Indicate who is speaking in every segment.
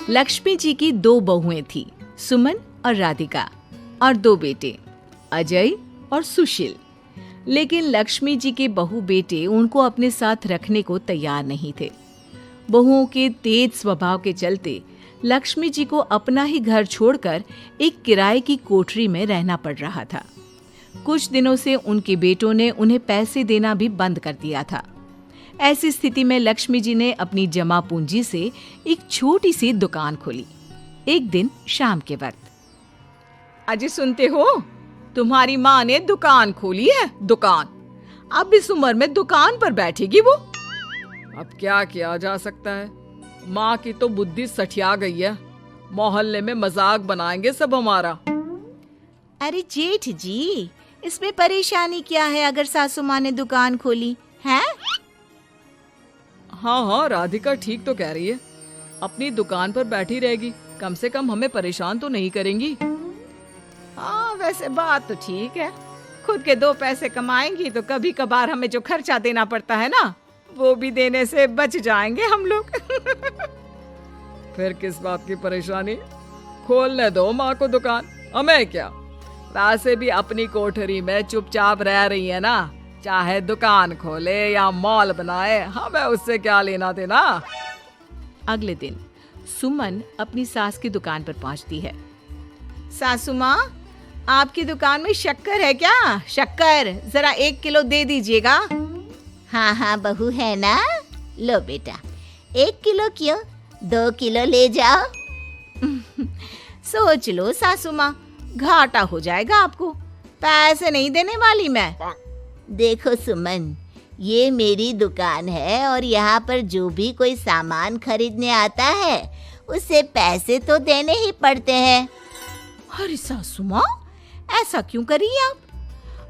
Speaker 1: लक्ष्मी जी की 2 बहुएं थी, सुमन और राधिका, और 2 बेटे, अजय और सुशील। लेकिन लक्ष्मी जी के बहू बेटे उनको अपने साथ रखने को तैयार नहीं थे। बहुओं के तेज स्वभाव के चलते लक्ष्मी जी को अपना ही घर छोड़कर एक किराए की कोठरी में रहना पड़ रहा था। कुछ दिनों से उनके बेटों ने उन्हें पैसे देना भी बंद कर दिया था। ऐसी स्थिति में लक्ष्मी जी ने अपनी जमा पूंजी से एक छोटी सी दुकान खोली। एक दिन शाम के वक्त,
Speaker 2: अजी सुनते हो, तुम्हारी माँ ने दुकान खोली है। दुकान अब इस उम्र में दुकान पर बैठेगी वो। अब क्या किया जा सकता है, माँ की तो बुद्धि सठिया गई है। मोहल्ले में मजाक बनाएंगे सब हमारा।
Speaker 3: अरे जेठ जी, इसमें परेशानी क्या है अगर सासू माँ ने दुकान खोली है?
Speaker 2: हाँ, राधिका ठीक तो कह रही है। अपनी दुकान पर बैठी रहेगी, कम से कम हमें परेशान तो नहीं करेंगी। हाँ, वैसे बात तो ठीक है। खुद के 2 पैसे कमाएंगी तो कभी कभार हमें जो खर्चा देना पड़ता है ना, वो भी देने से बच जाएंगे हम लोग। फिर किस बात की परेशानी, खोलने दो माँ को दुकान, हमें क्या। वैसे भी अपनी कोठरी में चुपचाप रह रही है ना, चाहे दुकान खोले या मॉल बनाए, हमें उससे क्या लेना देना।
Speaker 1: अगले दिन सुमन अपनी सास की दुकान पर पहुंचती है।
Speaker 3: सासू माँ, आपकी दुकान में शक्कर है क्या? शक्कर जरा 1 किलो दे दीजिएगा। हाँ हाँ बहू है ना, लो बेटा, 1 किलो क्यों, 2 किलो ले जाओ। सोच लो सासू माँ, घाटा हो जाएगा आपको, पैसे नहीं देने वाली मैं। देखो सुमन, ये मेरी दुकान है और यहाँ पर जो भी कोई सामान खरीदने आता है उसे पैसे तो देने ही पड़ते हैं।
Speaker 1: अरे सासू माँ, ऐसा क्यों करी आप?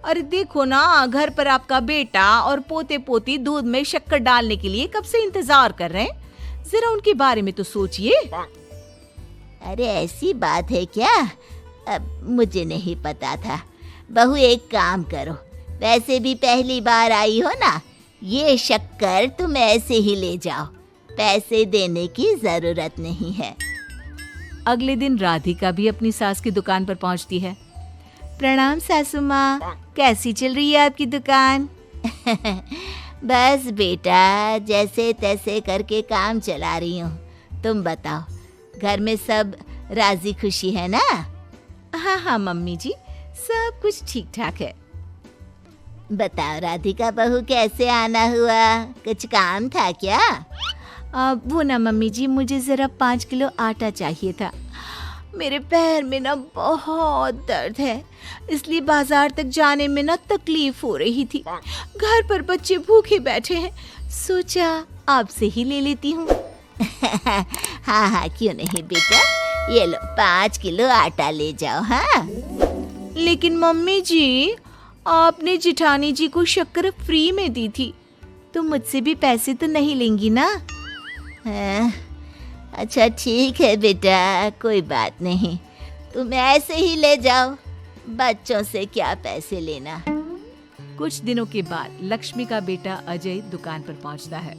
Speaker 1: अरे देखो ना, घर पर आपका बेटा और पोते पोती दूध में शक्कर डालने के लिए कब से इंतजार कर रहे हैं। जरा उनके बारे में तो सोचिए।
Speaker 3: अरे ऐसी बात है क्या? अब मुझे नहीं पता था। बहू एक काम करो, वैसे भी पहली बार आई हो ना, ये शक्कर तुम ऐसे ही ले जाओ, पैसे देने की जरूरत नहीं है।
Speaker 1: अगले दिन राधिका भी अपनी सास की दुकान पर पहुंचती है।
Speaker 3: प्रणाम सासू माँ, कैसी चल रही है आपकी दुकान? बस बेटा, जैसे तैसे करके काम चला रही हूँ। तुम बताओ, घर में सब राजी खुशी है ना?
Speaker 1: हाँ हाँ मम्मी जी, सब कुछ ठीक ठाक है।
Speaker 3: बताओ राधिका बहू, कैसे आना हुआ? कुछ काम था क्या?
Speaker 1: वो ना मम्मी जी, मुझे जरा 5 किलो आटा चाहिए था। मेरे पैर में ना बहुत दर्द है, इसलिए बाजार तक जाने में ना तकलीफ हो रही थी। घर पर बच्चे भूखे बैठे हैं, सोचा आपसे ही ले लेती हूँ।
Speaker 3: हाँ हाँ क्यों नहीं बेटा, ये लो 5 किलो आटा ले जाओ। हाँ
Speaker 1: लेकिन मम्मी जी, आपने जिठानी जी को शक्कर फ्री में दी थी, तो मुझसे भी पैसे तो नहीं लेंगी ना?
Speaker 3: हाँ, अच्छा ठीक है बेटा, कोई बात नहीं, तुम ऐसे ही ले जाओ, बच्चों से क्या पैसे लेना।
Speaker 1: कुछ दिनों के बाद लक्ष्मी का बेटा अजय दुकान पर पहुंचता है।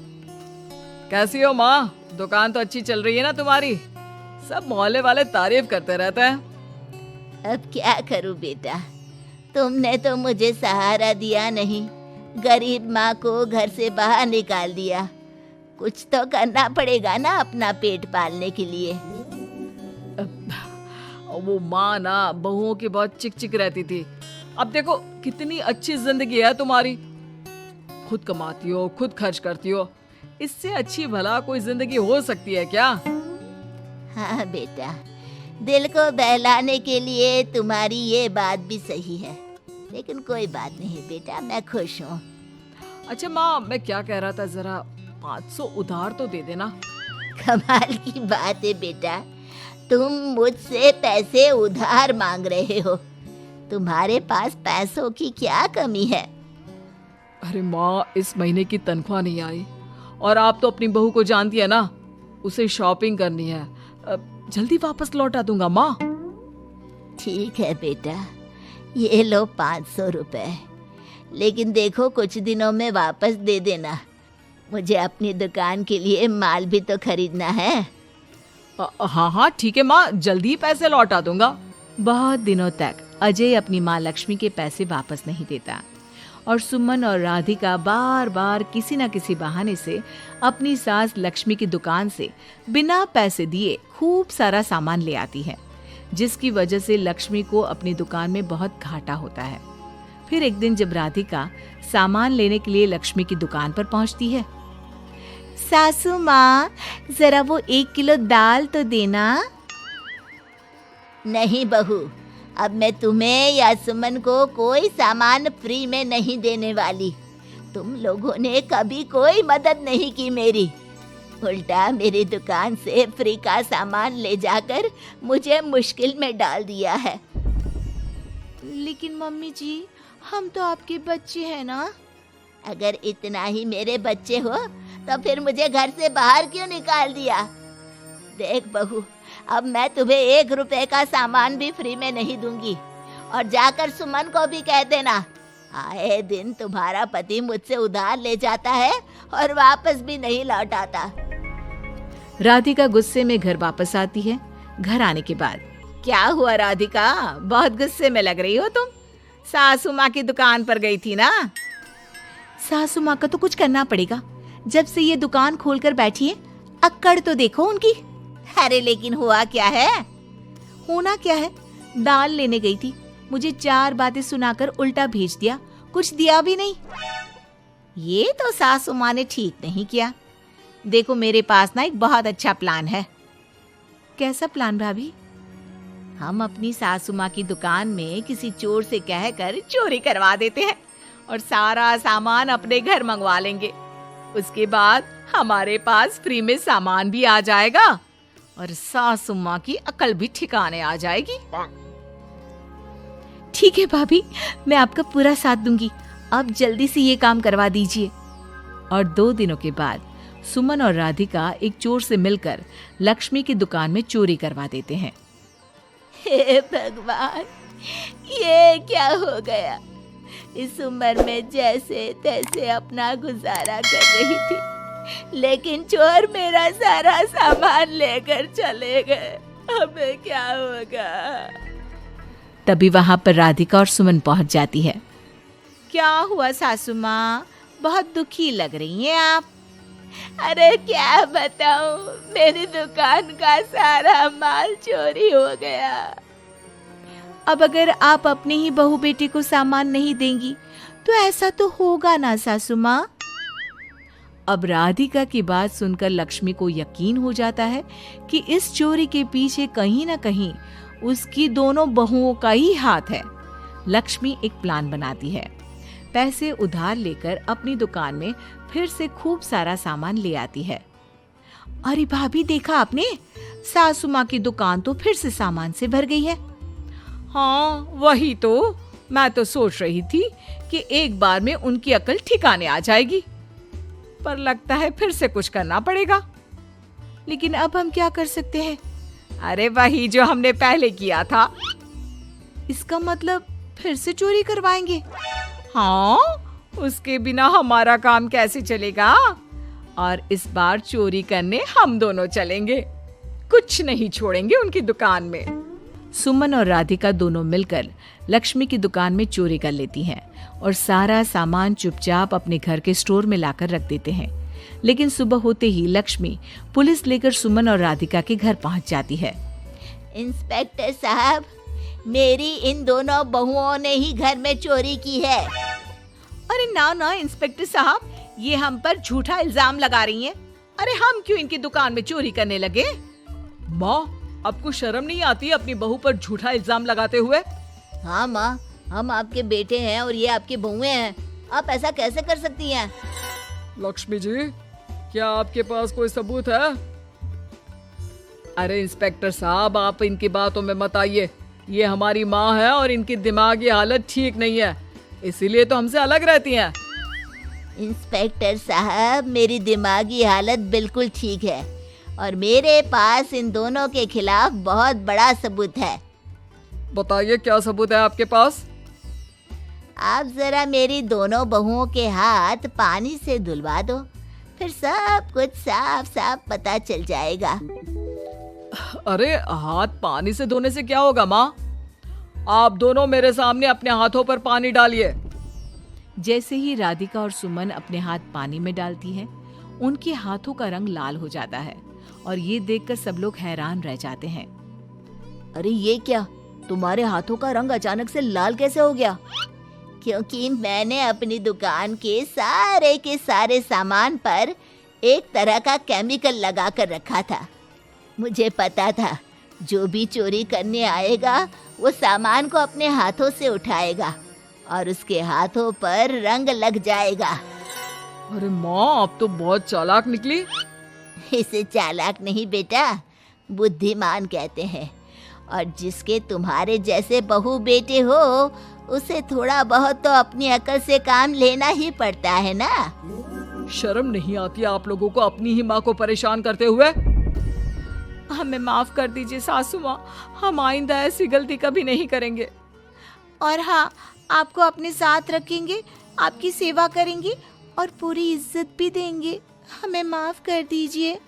Speaker 2: कैसी हो माँ, दुकान तो अच्छी चल रही है ना तुम्हारी? सब मोहल्ले वाले तारीफ करते रहते हैं।
Speaker 3: अब क्या करूं बेटा, तुमने तो मुझे सहारा दिया नहीं, गरीब माँ को घर से बाहर निकाल दिया। कुछ तो करना पड़ेगा ना अपना पेट पालने के लिए।
Speaker 2: वो माँ ना बहुओं की बहुत चिक चिक रहती थी। अब देखो कितनी अच्छी जिंदगी है तुम्हारी, खुद कमाती हो, खुद खर्च करती हो, इससे अच्छी भला कोई जिंदगी हो सकती है क्या?
Speaker 3: हाँ बेटा, दिल को बहलाने के लिए तुम्हारी ये बात भी सही है, लेकिन कोई बात नहीं बेटा, मैं खुश हूँ।
Speaker 2: अच्छा माँ, मैं क्या कह रहा था, जरा 500 उधार तो दे देना।
Speaker 3: कमाल की बात है बेटा, तुम मुझसे पैसे उधार मांग रहे हो, तुम्हारे पास पैसों की क्या कमी है?
Speaker 2: अरे माँ, इस महीने की तनख्वाह नहीं आई और आप तो अपनी बहू को जानती है ना, उसे शॉपिंग करनी है, जल्दी वापस लौटा दूंगा माँ।
Speaker 3: ठीक है बेटा, ये लो 500 रुपए, लेकिन देखो कुछ दिनों में वापस दे देना, मुझे अपनी दुकान के लिए माल भी तो खरीदना है।
Speaker 2: हाँ हाँ ठीक है माँ, जल्दी ही पैसे लौटा दूंगा।
Speaker 1: बहुत दिनों तक अजय अपनी माँ लक्ष्मी के पैसे वापस नहीं देता और सुमन और राधिका बार बार किसी न किसी बहाने से अपनी सास लक्ष्मी की दुकान से बिना पैसे दिए खूब सारा सामान ले आती है, जिसकी वजह से लक्ष्मी को अपनी दुकान में बहुत घाटा होता है। फिर एक दिन जब राधिका सामान लेने के लिए लक्ष्मी की दुकान पर पहुंचती है, सासू माँ जरा वो 1 किलो दाल तो देना।
Speaker 3: नहीं बहू, अब मैं तुम्हें या सुमन को कोई सामान फ्री में नहीं देने वाली। तुम लोगों ने कभी कोई मदद नहीं की मेरी, उल्टा मेरी दुकान से फ्री का सामान ले जाकर मुझे मुश्किल में डाल दिया है।
Speaker 1: लेकिन मम्मी जी, हम तो आपके बच्चे हैं ना।
Speaker 3: अगर इतना ही मेरे बच्चे हो तो फिर मुझे घर से बाहर क्यों निकाल दिया? देख बहू, अब मैं तुम्हें 1 रुपए का सामान भी फ्री में नहीं दूंगी। और जाकर सुमन को भी कह देना, आए दिन तुम्हारा पति मुझसे उधार ले जाता है और वापस भी नहीं लौटाता।
Speaker 1: राधिका गुस्से में घर वापस आती है। घर आने के बाद,
Speaker 2: क्या हुआ राधिका, बहुत गुस्से में लग रही हो तुम? सासू माँ की दुकान पर गई थी ना?
Speaker 1: सासू माँ का तो कुछ करना पड़ेगा, जब से ये दुकान खोलकर बैठी है। अक्कड़ तो देखो उनकी।
Speaker 2: अरे लेकिन हुआ क्या है?
Speaker 1: होना क्या है, दाल लेने गई थी, मुझे 4 बातें सुनाकर उल्टा भेज दिया, कुछ दिया भी नहीं।
Speaker 2: ये तो सासू माँ ने ठीक नहीं किया। देखो मेरे पास ना एक बहुत अच्छा प्लान है।
Speaker 1: कैसा प्लान भाभी?
Speaker 2: हम अपनी सासू माँ की दुकान में किसी चोर से कहकर चोरी करवा देते हैं और सारा सामान अपने घर मंगवा लेंगे। उसके बाद हमारे पास फ्री में सामान भी आ जाएगा और सासू माँ की अकल भी ठिकाने आ जाएगी।
Speaker 1: ठीक है भाभी, मैं आपका पूरा साथ दूंगी। अब जल्दी से ये काम करवा दीजिए। और 2 दिनों के बाद सुमन और राधिका एक चोर से मिलकर लक्ष्मी की दुकान में चोरी करवा देते हैं।
Speaker 3: हे भगवान, ये क्या हो गया? इस उम्र में जैसे तैसे अपना गुजारा कर रही थी, लेकिन चोर मेरा सारा सामान लेकर चले गए। हमें क्या होगा?
Speaker 1: तभी वहां पर राधिका और सुमन पहुंच जाती है।
Speaker 2: क्या हुआ सासू माँ, बहुत दुखी लग रही हैं आप?
Speaker 3: अरे क्या बताऊं, मेरी दुकान का सारा माल चोरी हो गया।
Speaker 1: अब अगर आप अपने ही बहू बेटे को सामान नहीं देंगी तो ऐसा तो होगा ना सासू माँ। अब राधिका की बात सुनकर लक्ष्मी को यकीन हो जाता है कि इस चोरी के पीछे कहीं ना कहीं उसकी दोनों बहुओं का ही हाथ है। लक्ष्मी एक प्लान बनाती है, पैसे उधार लेकर अपनी दुकान में फिर से खूब सारा सामान ले आती है। अरे भाभी, देखा आपने, सासू माँ की दुकान तो फिर से सामान से भर गई है।
Speaker 2: हाँ वही तो, मैं तो सोच रही थी कि एक बार में उनकी अकल ठिकाने आ जाएगी, पर लगता है फिर से कुछ करना पड़ेगा।
Speaker 1: लेकिन अब हम क्या कर सकते हैं?
Speaker 2: अरे वही जो हमने पहले किया था।
Speaker 1: इसका मतलब फिर से चोरी करवाएंगे?
Speaker 2: हाँ, उसके बिना हमारा काम कैसे चलेगा? और इस बार चोरी करने हम दोनों चलेंगे, कुछ नहीं छोड़ेंगे उनकी दुकान में।
Speaker 1: सुमन और राधिका दोनों मिलकर लक्ष्मी की दुकान में चोरी कर लेती हैं और सारा सामान चुपचाप अपने घर के स्टोर में लाकर रख देते हैं। लेकिन सुबह होते ही लक्ष्मी पुलिस लेकर सुमन और राधिका के घर पहुंच जाती है।
Speaker 3: इंस्पेक्टर साहब, मेरी इन दोनों बहुओं ने ही घर में चोरी की है।
Speaker 2: अरे ना ना इंस्पेक्टर साहब, ये हम पर झूठा इल्जाम लगा रही हैं। अरे हम क्यों इनकी दुकान में चोरी करने लगे? माँ, आपको शर्म नहीं आती अपनी बहू पर झूठा इल्जाम लगाते हुए?
Speaker 3: हाँ माँ, हम आपके बेटे हैं और ये आपकी बहुएं हैं, आप ऐसा कैसे कर सकती हैं?
Speaker 2: लक्ष्मी जी, क्या आपके पास कोई सबूत है? अरे इंस्पेक्टर साहब, आप इनकी बातों में मत आइए। ये हमारी माँ है और इनकी दिमागी हालत ठीक नहीं है, इसीलिए तो हमसे अलग रहती हैं।
Speaker 3: इंस्पेक्टर साहब, मेरी दिमागी हालत बिल्कुल ठीक है और मेरे पास इन दोनों के खिलाफ बहुत बड़ा सबूत है।
Speaker 2: बताइए क्या सबूत है आपके पास?
Speaker 3: आप जरा मेरी दोनों बहुओं के हाथ पानी से धुलवा दो, फिर सब कुछ साफ साफ पता चल जाएगा।
Speaker 2: अरे हाथ पानी से धोने से क्या होगा माँ? आप दोनों मेरे सामने अपने हाथों पर पानी डालिए।
Speaker 1: जैसे ही राधिका और सुमन अपने हाथ पानी में डालती हैं, उनके हाथों का रंग लाल हो जाता है और ये देखकर सब लोग हैरान रह जाते हैं।
Speaker 3: अरे ये क्या, तुम्हारे हाथों का रंग अचानक से लाल कैसे हो गया? क्योंकि मैंने अपनी दुकान के सारे सामान पर एक तरह का केमिकल लगा कर रखा था। मुझे पता था जो भी चोरी करने आएगा वो सामान को अपने हाथों से उठाएगा और उसके हाथों पर रंग लग जाएगा।
Speaker 2: अरे माँ, आप तो बहुत चालाक निकली।
Speaker 3: इसे चालाक नहीं बेटा, बुद्धिमान कहते हैं। और जिसके तुम्हारे जैसे बहू बेटे हो उसे थोड़ा बहुत तो अपनी अकल से काम लेना ही पड़ता है ना।
Speaker 2: शर्म नहीं आती आप लोगों को अपनी ही माँ को परेशान करते हुए?
Speaker 1: हमें माफ कर दीजिए सासू माँ, हम आइंदा ऐसी गलती कभी नहीं करेंगे। और हाँ, आपको अपने साथ रखेंगे, आपकी सेवा करेंगे और पूरी इज्जत भी देंगे। हमें माफ कर दीजिए।